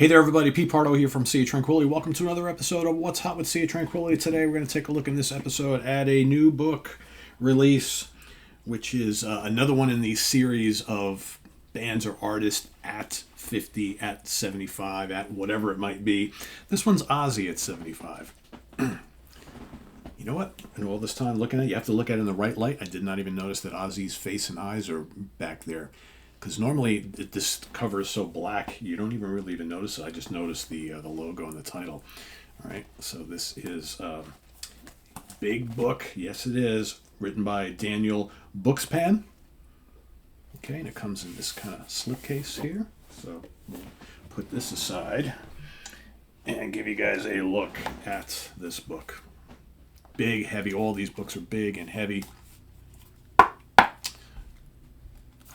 Hey there, everybody. Pardo here from Sea of Tranquility. Welcome to another episode of What's Hot with Sea of Tranquility. Today, we're going to take a look in this episode at a new book release, which is another one in the series of bands or artists at 50, at 75, at whatever it might be. This one's Ozzy at 75. You know what? And all this time looking at it, you have to look at it in the right light. I did not even notice that Ozzy's face and eyes are back there. Because normally this cover is so black, you don't really even notice it. I just noticed the logo and the title. All right, so this is a big book. Yes, it is. Written by Daniel Bukszpan. Okay, and it comes in this kind of slipcase here. So we'll put this aside and give you guys a look at this book. Big, heavy. All these books are big and heavy.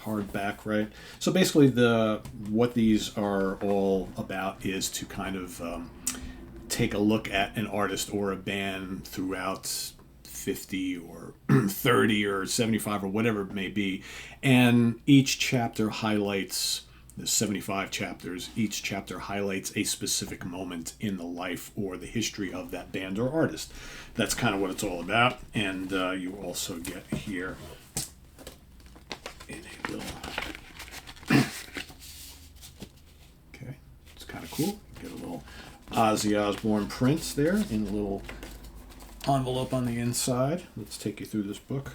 Hardback, right? So basically, what these are all about is to kind of take a look at an artist or a band throughout 50 or 30 or 75 or whatever it may be, and each chapter highlights. There's 75 chapters. Each chapter highlights a specific moment in the life or the history of that band or artist. That's kind of what it's all about. And you also get here in a little... Okay, it's kind of cool. You get a little Ozzy Osbourne print there in a little envelope on the inside. Let's take you through this book.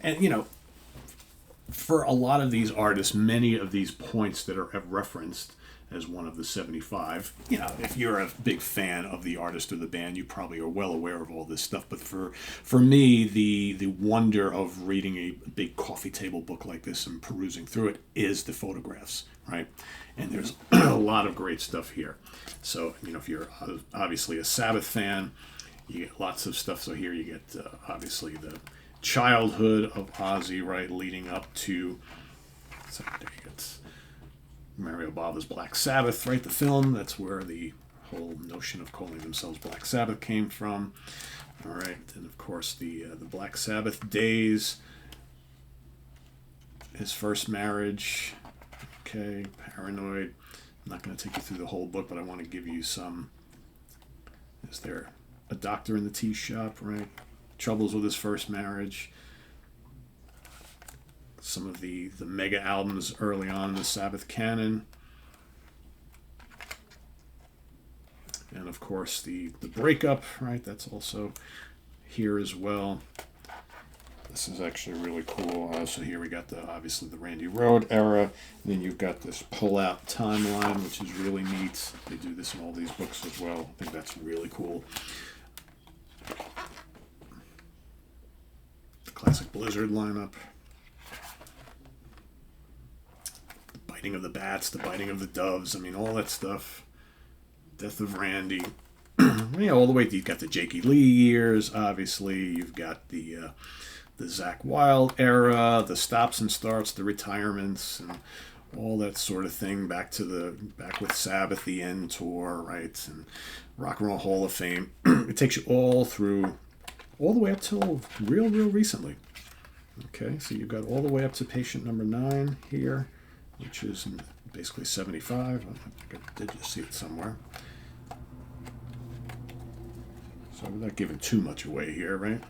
And, you know, for a lot of these artists, many of these points that are referenced as one of the 75, you know, if you're a big fan of the artist or the band, you probably are well aware of all this stuff. But for me, the wonder of reading a big coffee table book like this and perusing through it is the photographs, right? And there's a lot of great stuff here. So, you know, if you're obviously a Sabbath fan, you get lots of stuff. So here you get obviously the childhood of Ozzy, right, leading up to, so there you get Mario Bava's Black Sabbath, right, the film. That's where the whole notion of calling themselves Black Sabbath came from. All right, and of course the Black Sabbath days, his first marriage, okay, Paranoid. I'm not going to take you through the whole book, but I want to give you some. Is there a doctor in the tea shop, right? Troubles with his first marriage. Some of the mega albums early on in the Sabbath canon. And of course the breakup, right? That's also here as well. This is actually really cool. So here we got obviously the Randy Road era. And then you've got this pull-out timeline, which is really neat. They do this in all these books as well. I think that's really cool. Classic Blizzard lineup. The biting of the bats, the biting of the doves. I mean, all that stuff. Death of Randy. Yeah, all the way. You've got the Jakey Lee years. Obviously, you've got the Zakk Wylde era, the stops and starts, the retirements, and all that sort of thing. Back with Sabbath, the end tour, right, and Rock and Roll Hall of Fame. It takes you all through. All the way up till real recently. Okay, so you've got all the way up to patient number 9 here, which is basically 75. I think I did just see it somewhere. So we're not giving too much away here, right?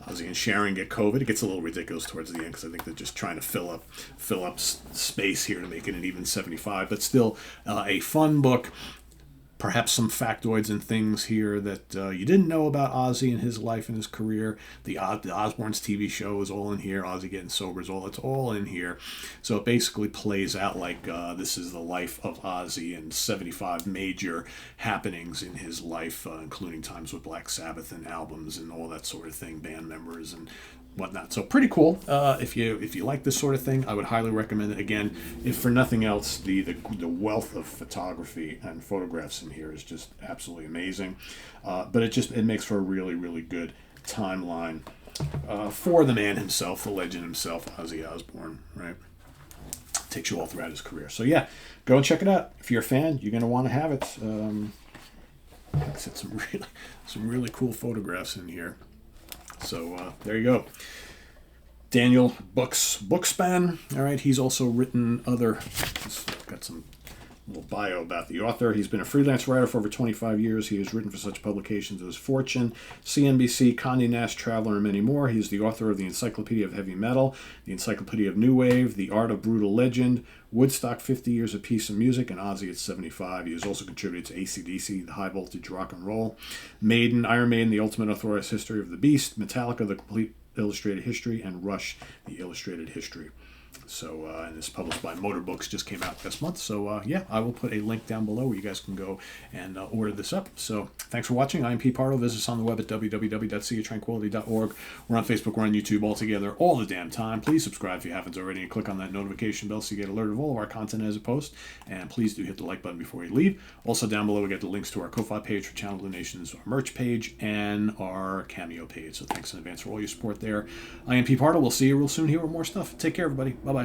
Ozzy and Sharon get COVID. It gets a little ridiculous towards the end because I think they're just trying to fill up space here to make it an even 75. But still, a fun book. Perhaps some factoids and things here that you didn't know about Ozzy and his life and his career. The Osbourne's TV show is all in here. Ozzy Getting Sober it's all in here. So it basically plays out like this is the life of Ozzy and 75 major happenings in his life, including times with Black Sabbath and albums and all that sort of thing, band members and whatnot. So pretty cool. If you like this sort of thing, I would highly recommend it. Again, if for nothing else, the wealth of photography and photographs in here is just absolutely amazing. But it makes for a really good timeline for the man himself, the legend himself, Ozzy Osbourne. Right, takes you all throughout his career. So yeah, go and check it out. If you're a fan, you're going to want to have it. Like I said, some really cool photographs in here. So there you go. Daniel Bukszpan. All right, he's also written he's got some little bio about the author. He's been a freelance writer for over 25 years. He has written for such publications as Fortune, CNBC, Condé Nast Traveler, and many more. He is the author of the Encyclopedia of Heavy Metal, the Encyclopedia of New Wave, The Art of Brutal Legend, Woodstock 50 Years of Peace and Music, and Ozzy at 75. He has also contributed to AC/DC, The High Voltage Rock and Roll, Maiden, Iron Maiden, The Ultimate Unauthorized History of the Beast, Metallica, The Complete Illustrated History, and Rush, The Illustrated History. So, and this is published by Motor Books, just came out this month. So, yeah, I will put a link down below where you guys can go and order this up. So, thanks for watching. I'm P. Pardo. Visit us on the web at www.seaoftranquility.org. We're on Facebook. We're on YouTube all together all the damn time. Please subscribe if you haven't already and click on that notification bell so you get alerted of all of our content as it posts. And please do hit the like button before you leave. Also, down below, we get the links to our Ko-Fi page for channel donations, our merch page, and our Cameo page. So, thanks in advance for all your support there. I am P. Pardo. We'll see you real soon here with more stuff. Take care, everybody. Bye-bye.